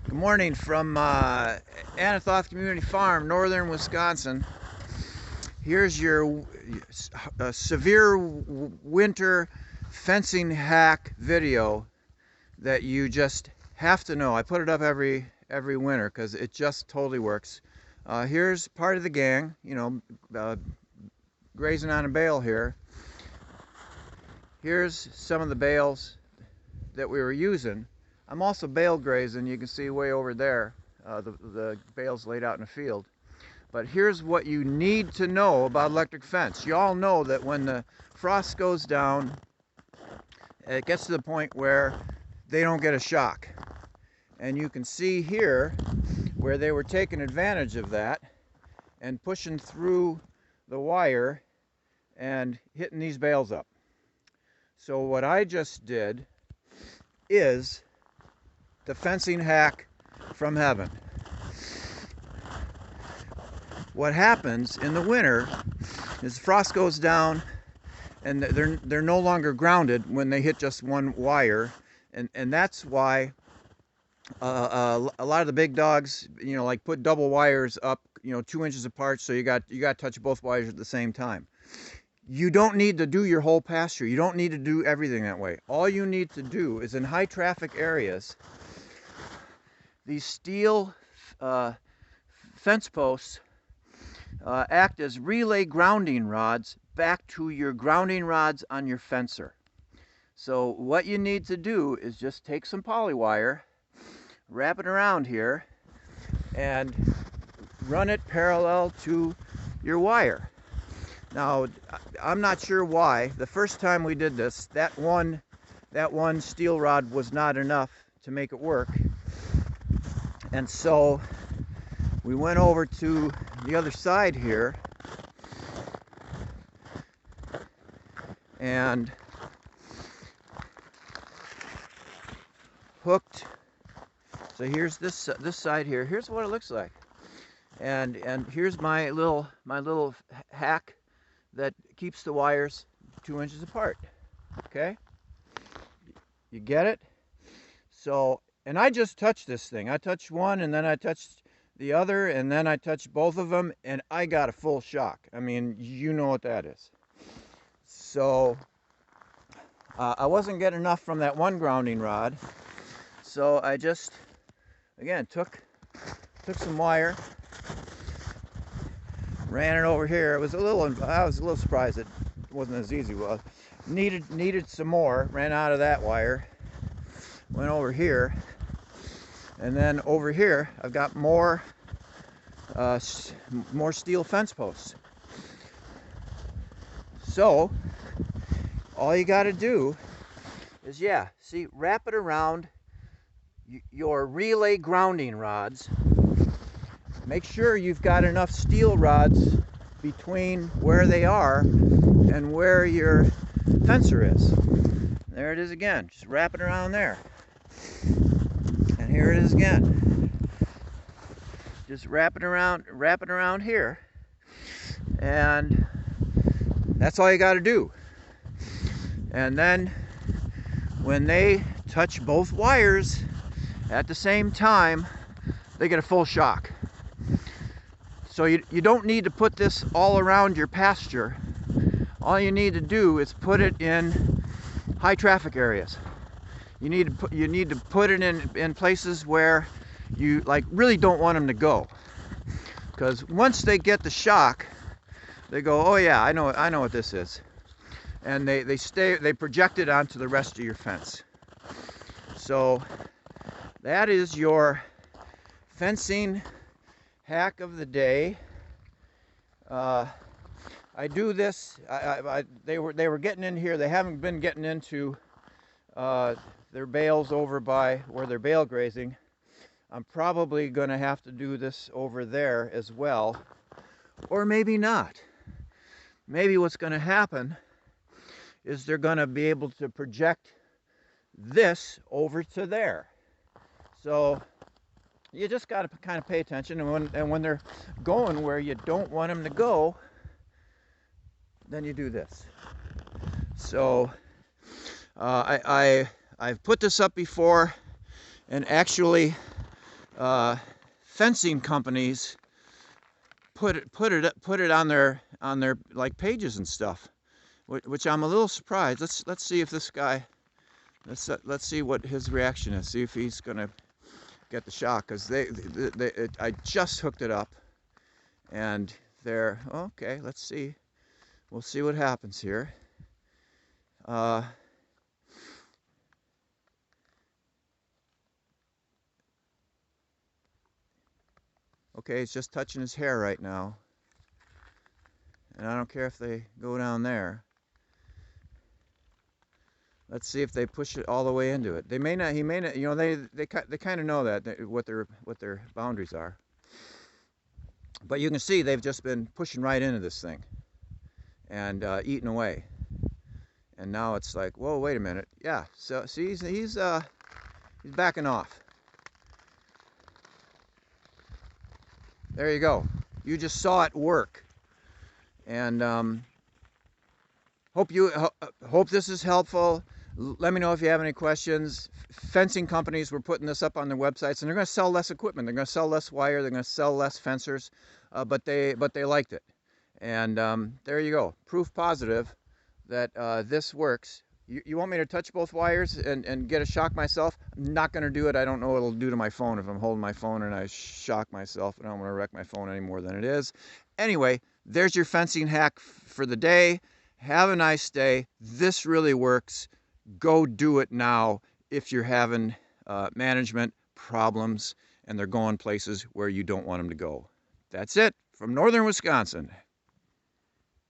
Good morning from Anathoth Community Farm, northern Wisconsin. Here's your severe winter fencing hack video that you just have to know. I put it up every winter because it just totally works. Here's part of the gang, grazing on a bale here. Here's some of the bales that we were using. I'm also bale grazing. You can see way over there the bales laid out in the field. But here's what you need to know about electric fence. You all know that when the frost goes down, it gets to the point where they don't get a shock. And you can see here where they were taking advantage of that and pushing through the wire and hitting these bales up. So what I just did is the fencing hack from heaven. What happens in the winter is the frost goes down and they're no longer grounded when they hit just one wire, and that's why a lot of the big dogs, like put double wires up, 2 inches apart, so you got to touch both wires at the same time. You don't need to do your whole pasture. You don't need to do everything that way. All you need to do is in high traffic areas, these steel fence posts act as relay grounding rods back to your grounding rods on your fencer. So what you need to do is just take some poly wire, wrap it around here, and run it parallel to your wire. Now, I'm not sure why. The first time we did this, that one steel rod was not enough to make it work. And so we went over to the other side here and hooked. So here's this side here. Here's what it looks like. And here's my little hack that keeps the wires 2 inches apart. Okay? You get it? So, and I just touched this thing. I touched one, and then I touched the other, and then I touched both of them, and I got a full shock. I mean, you know what that is. So I wasn't getting enough from that one grounding rod, so I just, again, took some wire, ran it over here. I was a little surprised it wasn't as easy. Well, needed some more. Ran out of that wire. Went over here, and then over here I've got more steel fence posts. So all you got to do is, wrap it around your relay grounding rods. Make sure you've got enough steel rods between where they are and where your fencer is. There it is again. Just wrap it around there. And here it is again. Just wrap it around here. And that's all you got to do. And then when they touch both wires at the same time, they get a full shock. So you don't need to put this all around your pasture. All you need to do is put it in high traffic areas. You need to put it in places where you really don't want them to go. Because once they get the shock, they go, oh yeah, I know what this is. And they project it onto the rest of your fence. So that is your fencing hack of the day. I do this. They were getting in here. They haven't been getting into their bales over by where they're bale grazing. I'm probably going to have to do this over there as well, or maybe not. Maybe what's going to happen is they're going to be able to project this over to there. So you just got to kind of pay attention, and when they're going where you don't want them to go, then you do this. So I've put this up before, and actually fencing companies put it on their like pages and stuff, which I'm a little surprised. Let's see if this guy, let's see what his reaction is. See if he's gonna get the shock, because I just hooked it up, and they're okay. Let's see. We'll see what happens here. Okay, it's just touching his hair right now. And I don't care if they go down there. Let's see if they push it all the way into it. They may not, he may not, you know, they kind of know that, what their boundaries are. But you can see they've just been pushing right into this thing and eating away. And now it's like, whoa, wait a minute. Yeah, so see, he's backing off. There you go. You just saw it work. And hope this is helpful. Let me know if you have any questions. Fencing companies were putting this up on their websites, and they're going to sell less equipment. They're going to sell less wire. They're going to sell less fencers, but they liked it. And there you go. Proof positive that this works. You want me to touch both wires and get a shock myself? I'm not going to do it. I don't know what it'll do to my phone if I'm holding my phone and I shock myself. I don't want to wreck my phone any more than it is. Anyway, there's your fencing hack for the day. Have a nice day. This really works. Go do it now if you're having management problems and they're going places where you don't want them to go. That's it from northern Wisconsin.